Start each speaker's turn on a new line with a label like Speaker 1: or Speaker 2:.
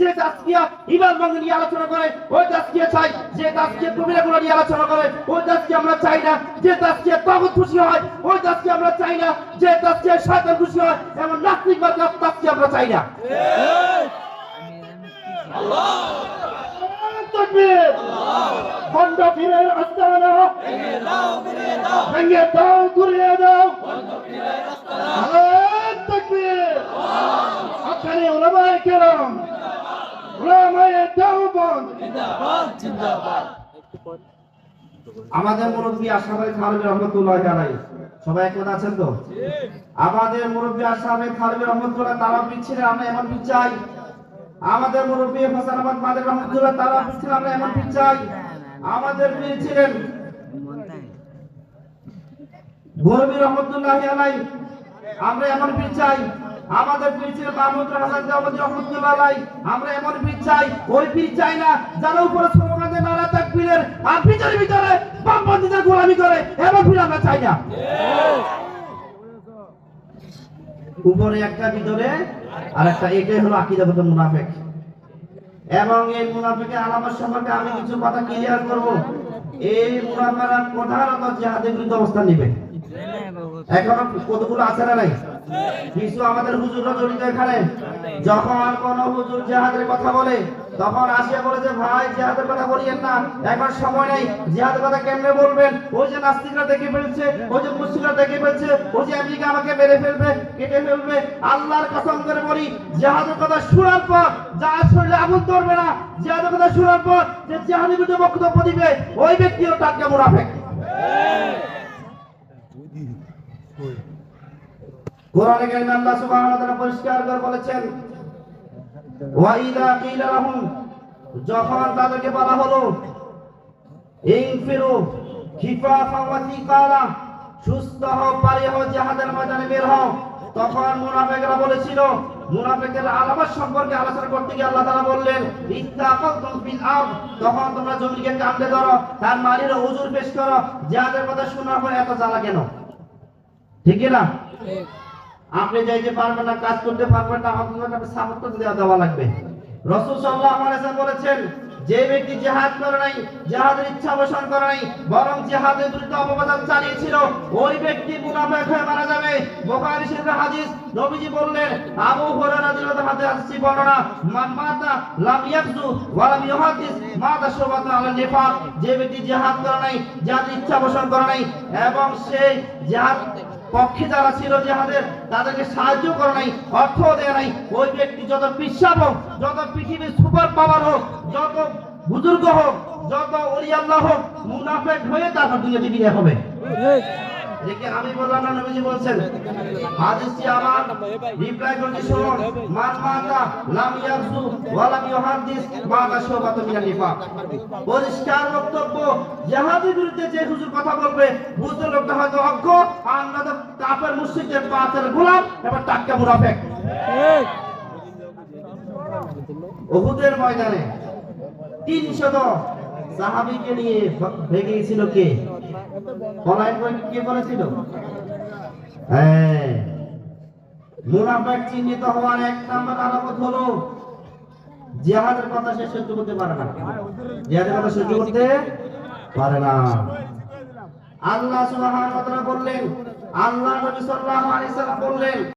Speaker 1: যে তাজকিয়া ঈমান ভাঙা নিয়ে আলোচনা করে ওই তাজকিয়া চাই, যে তাজকিয়া কবিরাগুলো নিয়ে আলোচনা করে ওই তাজকিয়া আমরা চাই না, যে তাজকিয়া তাগুত খুশি হয় ওই তাজকিয়া আমরা চাই না, যে তাজকিয়া শয়তান খুশি হয় এমন নাস্তিক বা তাজকিয়া আমরা চাই না। আল্লাহ তাকবীর। খন্ড ফিরের আস্তানা ভেঙে দাও, ঘুরিয়ে দাও। আল্লাহ তাকবীর। আখানে উলামায়ে কেরাম, উলামায়ে দেওবন্দ জিন্দাবাদ। আমাদের মুরব্বী আশরাফ থানভী রহমাতুল্লাহি আলাইহি, সবাই একমত আছেন তো? আমাদের মুরব্বী আশরাফ থানভী রহমাতুল্লাহ তারা পিছিয়ে আমরা এমন চাই। আমাদের মুরব্বী হাসান আহমদ মাদানী রহমাতুল্লাহ তারা পিছিয়ে আমরা এমন চাই। আমাদের পীর ছিলেন গরবী রহমাতুল্লাহি আলাইহি, আমরা এমন পীর চাই। আমাদের পীর ছিলেন মাহমুদ হাসান দেওবন্দি রহমাতুল্লাহ আলাইহি, আমরা এমন পীর চাই। ওই পীর চাই না যারা উপরে স্লোগান দেয় নারা তাকবীরের আর ভিতরে ভিতরে বামপন্থীদের গোলামি করে, এমন পীর আমরা চাই না। উপরে একটা ভিতরে আরেকটা, এটাই হলো আকীদাগত মুনাফিক। এবং এই মুনাফিকের আলামত সম্পর্কে আমি কিছু কথা ক্লিয়ার করব। এই মুনাফিকরা প্রধানত জিহাদের বিরুদ্ধে অবস্থান নেবে। এখনো কতগুলো আছে না নাই? কিছু আমাদের হুজুররা জড়িত এখানে। যখন কোন হুজুর জিহাদের কথা বলে তখন আসিয়া বলে যে ভাই জিহাদের কথা বলিয়েন না, এখন সময় নেই, জিহাদের কথা কেমনে বলবেন? ওই যে নাস্তিকরা দেখে ফেলছে, ওই যে মুশরিকরা দেখে ফেলছে, ওই যে আমেরিকা আমাকে মেরে ফেলবে, কেটে ফেলবে। আল্লাহর কসম করে বলি, জিহাদের কথা শোনার পর যার শরীরে আগুন ধরবে না, জিহাদের কথা শোনার পর যে জিহাদের বিরুদ্ধে বক্তব্য দিবে ওই ব্যক্তিও টাটকা মুনাফিক। কোরআনে কারিমে আল্লাহ সুবহানাহু ওয়া তাআলা পরিষ্কার করে বলেছেন, ওয়া ইযা কিলা লাহুম, যখন তাদেরকে বলা হলো ইনফিরু খিফাফা ওয়া তিকালা, সুস্থ হও, পারি হও, জিহাদের ময়দানে বের হও, তখন মুনাফিকরা বলেছিল, মুনাফিকের আলামত সম্পর্কে আলোচনা করতে গিয়ে আল্লাহ তাআলা বললেন ইত্তাকালতুম ফিল আরদ, তখন তোমরা জমিকে কামড়ে ধরো, তার মালির হুজুর পেশ করো। জিহাদের কথা শোনার পর এত জ্বালা কেন? ঠিক না? আপনি যাইতে পারবেন না, কাজ করতে পারবেন না, আপনাকে সাপোর্ট দেওয়া লাগবে। রাসূল সাল্লাল্লাহু আলাইহি ওয়াসাল্লাম বলেছেন, যে ব্যক্তি জিহাদ করে নাই, জিহাদের ইচ্ছা পোষণ করে নাই, বরং জিহাদের বিরুদ্ধে অপবাদ চালিয়েছিল, ওই ব্যক্তি মুনাফিক হয়ে মারা যাবে। বুখারী শরীফের হাদিস, নবীজি বললেন, আবু হুরায়রা রাদিয়াল্লাহু আনহু হাদিস বর্ণনা, মান মাতা লাম ইয়াকযু ওয়া লাম ইউহাদ্দিস মাতা শুবাতান আলা নিফাক, যে ব্যক্তি জিহাদ করে নাই, জিহাদের ইচ্ছা পোষণ করে নাই এবং সেই জিহাদ পক্ষে যারা ছিল জিহাদের তাদেরকে সাহায্য করে নাই, অর্থ দেয় নাই, ওই ব্যক্তি যত বিশ্বাস হোক, যত পৃথিবীর সুপার পাওয়ার হোক, যত বুজুর্গ হোক, যত ওলি আল্লাহ হোক, মুনাফিক হয়ে তারপর দুনিয়াতে বিদায় হবে। দেখে আমি বললাম না, নবীজি বলছেন, হাদিসটি আমার রিপ্লাই করতে শুনুন, মান মাতা লাম ইয়াকযু ওয়া লাম ইউহাদ্দিস মাতা শুবাতান মিনাল নিফাক। পরিষ্কার বক্তব্য, জিহাদের বিরুদ্ধে যে হুজুর কথা বলবে বুঝতে লোকটা হয়তো অজ্ঞ, আর না তো কাফের মুশরিকদের পাতের গোলাম এবং টাটকা মুনাফিক। উহুদের ময়দানে 300 সাহাবীকে নিয়ে ভেগেছিল কে? পলায়ন করে কে করেছিল? মুনাফিক চিহ্নিত হওয়ার এক নাম্বার আলামত হলো জিহাদের কথা সে সহ্য করতে পারে না। জিহাদের কথা সহ্য করতে পারে না। আল্লাহ সুবহানাহু ওয়া তাআলা বললেন, আল্লাহ নবী সাল্লাল্লাহু আলাইহি ওয়াসাল্লাম বললেন,